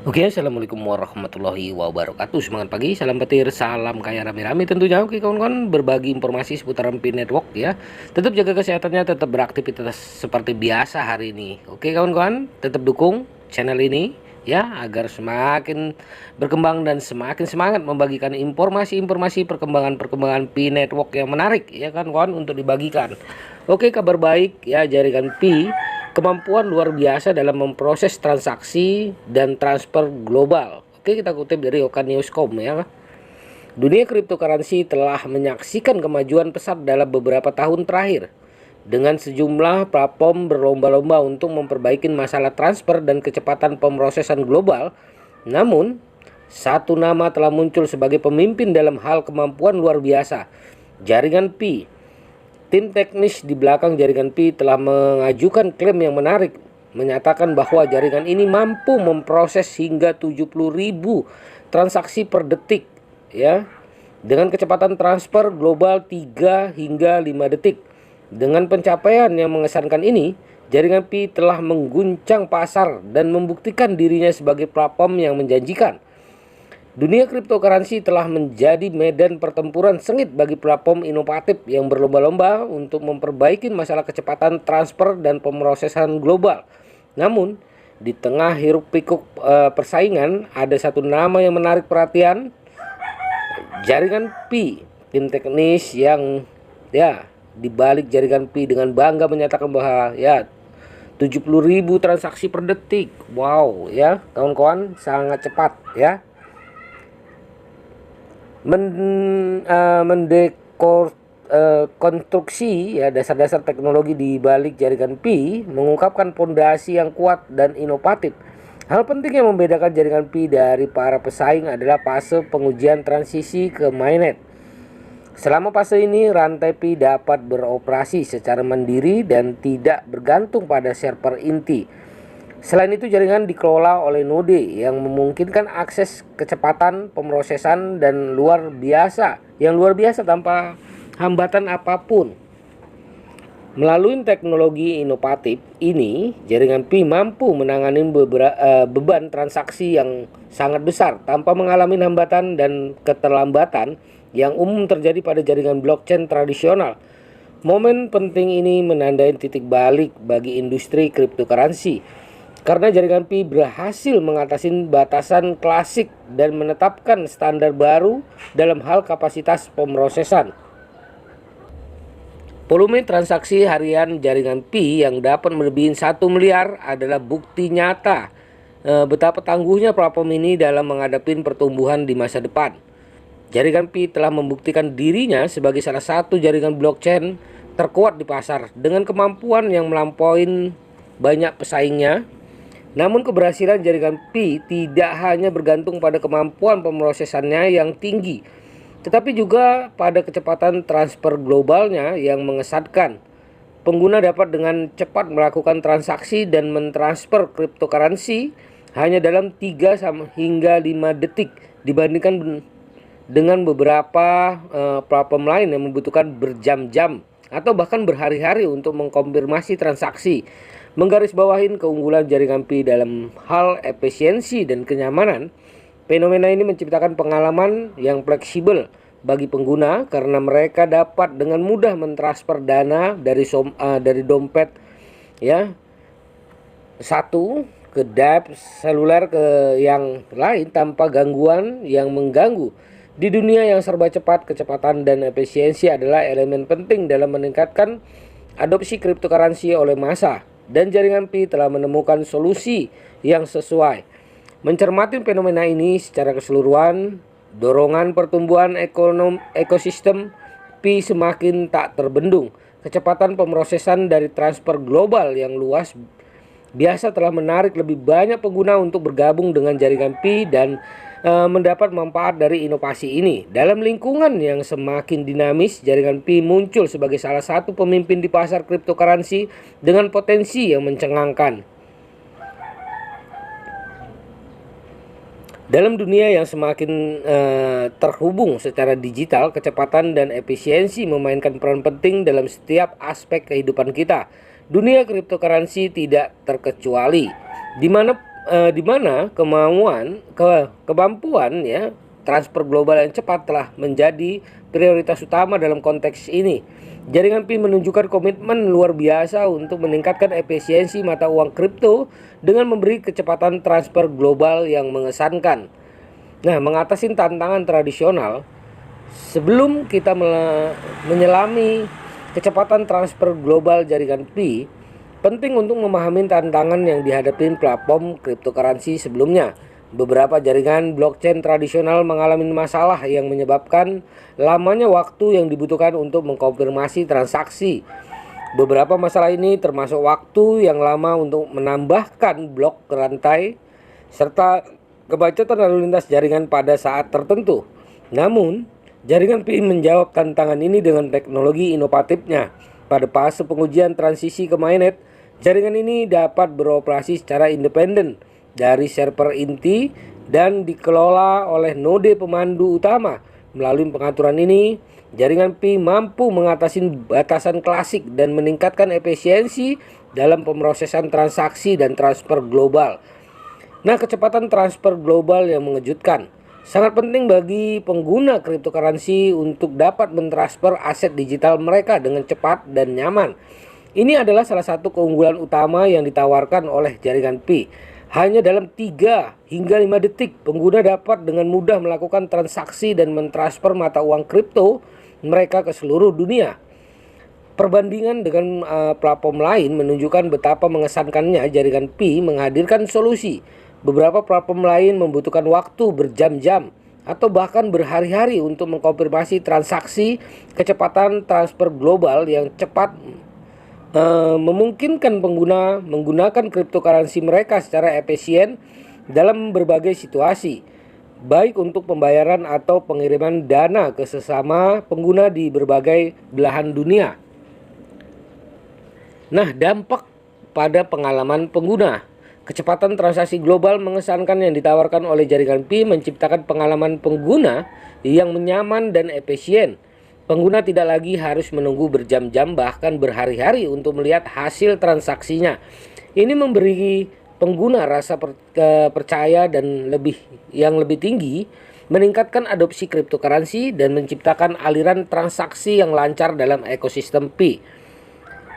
Oke, assalamualaikum warahmatullahi wabarakatuh. Semangat pagi, salam petir, salam kaya rame-rame tentunya. Oke kawan-kawan, berbagi informasi seputaran Pi Network ya. Tetap jaga kesehatannya, tetap beraktivitas seperti biasa hari ini. Oke kawan-kawan, tetap dukung channel ini ya agar semakin berkembang dan semakin semangat membagikan informasi-informasi perkembangan Pi Network yang menarik ya kan kawan untuk dibagikan. Oke, kabar baik ya, jaringan Pi kemampuan luar biasa dalam memproses transaksi dan transfer global. Oke, kita kutip dari Okeanews.com ya. Dunia cryptocurrency telah menyaksikan kemajuan pesat dalam beberapa tahun terakhir dengan sejumlah platform berlomba-lomba untuk memperbaiki masalah transfer dan kecepatan pemrosesan global. Namun, satu nama telah muncul sebagai pemimpin dalam hal kemampuan luar biasa, jaringan Pi. Tim teknis di belakang jaringan Pi telah mengajukan klaim yang menarik, menyatakan bahwa jaringan ini mampu memproses hingga 70.000 transaksi per detik ya, dengan kecepatan transfer global 3 hingga 5 detik. Dengan pencapaian yang mengesankan ini, jaringan Pi telah mengguncang pasar dan membuktikan dirinya sebagai platform yang menjanjikan. Dunia cryptocurrency telah menjadi medan pertempuran sengit bagi platform inovatif yang berlomba-lomba untuk memperbaiki masalah kecepatan transfer dan pemrosesan global. Namun, di tengah hiruk-pikuk persaingan, ada satu nama yang menarik perhatian, jaringan Pi. Tim teknis yang di balik jaringan Pi dengan bangga menyatakan bahwa 70.000 transaksi per detik. Wow ya, kawan-kawan, sangat cepat ya. Konstruksi ya dasar-dasar teknologi di balik jaringan Pi mengungkapkan fondasi yang kuat dan inovatif. Hal penting yang membedakan jaringan Pi dari para pesaing adalah fase pengujian transisi ke mainnet. Selama fase ini, rantai Pi dapat beroperasi secara mandiri dan tidak bergantung pada server inti. Selain itu, jaringan dikelola oleh node yang memungkinkan akses kecepatan pemrosesan dan luar biasa tanpa hambatan apapun. Melalui teknologi inovatif ini, jaringan Pi mampu menangani beban transaksi yang sangat besar tanpa mengalami hambatan dan keterlambatan yang umum terjadi pada jaringan blockchain tradisional. Momen penting ini menandai titik balik bagi industri cryptocurrency, karena jaringan Pi berhasil mengatasi batasan klasik dan menetapkan standar baru dalam hal kapasitas pemrosesan. Volume transaksi harian jaringan Pi yang dapat melebihi 1 miliar adalah bukti nyata betapa tangguhnya platform ini dalam menghadapi pertumbuhan di masa depan. Jaringan Pi telah membuktikan dirinya sebagai salah satu jaringan blockchain terkuat di pasar dengan kemampuan yang melampaui banyak pesaingnya. Namun keberhasilan jaringan Pi tidak hanya bergantung pada kemampuan pemrosesannya yang tinggi, tetapi juga pada kecepatan transfer globalnya yang mengesankan. Pengguna dapat dengan cepat melakukan transaksi dan mentransfer cryptocurrency hanya dalam 3 hingga 5 detik dibandingkan dengan beberapa platform lain yang membutuhkan berjam-jam atau bahkan berhari-hari untuk mengkonfirmasi transaksi. Menggarisbawahi keunggulan jaringan Pi dalam hal efisiensi dan kenyamanan, fenomena ini menciptakan pengalaman yang fleksibel bagi pengguna karena mereka dapat dengan mudah mentransfer dana dari dompet satu ke dApps seluler ke yang lain tanpa gangguan yang mengganggu. Di dunia yang serba cepat, kecepatan dan efisiensi adalah elemen penting dalam meningkatkan adopsi cryptocurrency oleh massa, dan jaringan Pi telah menemukan solusi yang sesuai. Mencermati fenomena ini secara keseluruhan, dorongan pertumbuhan ekosistem Pi semakin tak terbendung. Kecepatan pemrosesan dari transfer global yang luas biasa telah menarik lebih banyak pengguna untuk bergabung dengan jaringan Pi dan mendapat manfaat dari inovasi ini. Dalam lingkungan yang semakin dinamis, jaringan Pi muncul sebagai salah satu pemimpin di pasar cryptocurrency dengan potensi yang mencengangkan. Dalam dunia yang semakin terhubung secara digital, kecepatan dan efisiensi memainkan peran penting dalam setiap aspek kehidupan kita. Dunia cryptocurrency tidak terkecuali, di mana di mana kemampuan ya transfer global yang cepat telah menjadi prioritas utama dalam konteks ini. Jaringan Pi menunjukkan komitmen luar biasa untuk meningkatkan efisiensi mata uang kripto dengan memberi kecepatan transfer global yang mengesankan. Nah, mengatasi tantangan tradisional, sebelum kita menyelami kecepatan transfer global jaringan Pi, penting untuk memahami tantangan yang dihadapi platform cryptocurrency sebelumnya. Beberapa jaringan blockchain tradisional mengalami masalah yang menyebabkan lamanya waktu yang dibutuhkan untuk mengkonfirmasi transaksi. Beberapa masalah ini termasuk waktu yang lama untuk menambahkan blok ke rantai, serta kemacetan lalu lintas jaringan pada saat tertentu. Namun, jaringan Pi menjawab tantangan ini dengan teknologi inovatifnya. Pada fase pengujian transisi ke mainnet, jaringan ini dapat beroperasi secara independen dari server inti dan dikelola oleh node pemandu utama. Melalui pengaturan ini, jaringan Pi mampu mengatasi batasan klasik dan meningkatkan efisiensi dalam pemrosesan transaksi dan transfer global. Nah, kecepatan transfer global yang mengejutkan sangat penting bagi pengguna cryptocurrency untuk dapat mentransfer aset digital mereka dengan cepat dan nyaman. Ini adalah salah satu keunggulan utama yang ditawarkan oleh jaringan Pi. Hanya dalam 3 hingga 5 detik, pengguna dapat dengan mudah melakukan transaksi dan mentransfer mata uang kripto mereka ke seluruh dunia. Perbandingan dengan platform lain menunjukkan betapa mengesankannya jaringan Pi menghadirkan solusi. Beberapa platform lain membutuhkan waktu berjam-jam atau bahkan berhari-hari untuk mengkonfirmasi transaksi. Kecepatan transfer global yang cepat memungkinkan pengguna menggunakan cryptocurrency mereka secara efisien dalam berbagai situasi, baik untuk pembayaran atau pengiriman dana ke sesama pengguna di berbagai belahan dunia. Nah, dampak pada pengalaman pengguna. Kecepatan transaksi global mengesankan yang ditawarkan oleh jaringan Pi menciptakan pengalaman pengguna yang nyaman dan efisien. Pengguna tidak lagi harus menunggu berjam-jam bahkan berhari-hari untuk melihat hasil transaksinya. Ini memberi pengguna rasa percaya dan yang lebih tinggi, meningkatkan adopsi cryptocurrency dan menciptakan aliran transaksi yang lancar dalam ekosistem Pi.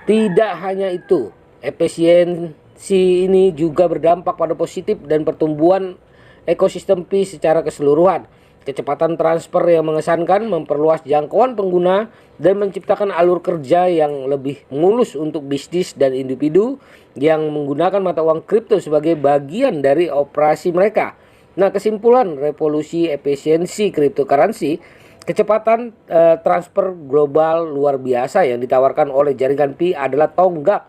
Tidak hanya itu, efisiensi ini juga berdampak pada positif dan pertumbuhan ekosistem Pi secara keseluruhan. Kecepatan transfer yang mengesankan memperluas jangkauan pengguna dan menciptakan alur kerja yang lebih mulus untuk bisnis dan individu yang menggunakan mata uang kripto sebagai bagian dari operasi mereka. Nah, kesimpulan revolusi efisiensi cryptocurrency, kecepatan transfer global luar biasa yang ditawarkan oleh jaringan Pi adalah tonggak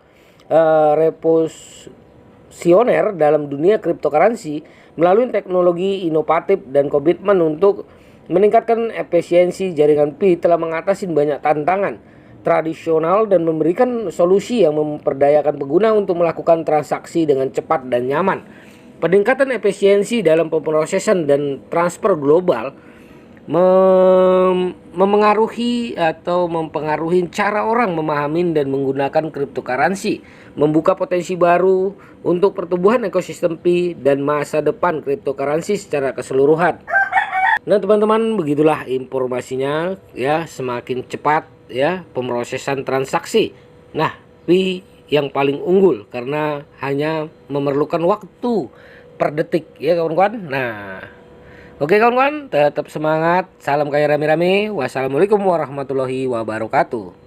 revolusioner dalam dunia cryptocurrency. Melalui teknologi inovatif dan komitmen untuk meningkatkan efisiensi, jaringan Pi telah mengatasi banyak tantangan tradisional dan memberikan solusi yang memperdayakan pengguna untuk melakukan transaksi dengan cepat dan nyaman. Peningkatan efisiensi dalam pemrosesan dan transfer global mempengaruhi cara orang memahami dan menggunakan cryptocurrency, membuka potensi baru untuk pertumbuhan ekosistem Pi dan masa depan cryptocurrency secara keseluruhan. Nah, teman-teman, begitulah informasinya ya, semakin cepat ya pemrosesan transaksi. Nah, Pi yang paling unggul karena hanya memerlukan waktu per detik ya kawan-kawan. Nah, oke kawan-kawan, tetap semangat. Salam kaya rame-rame. Wassalamualaikum warahmatullahi wabarakatuh.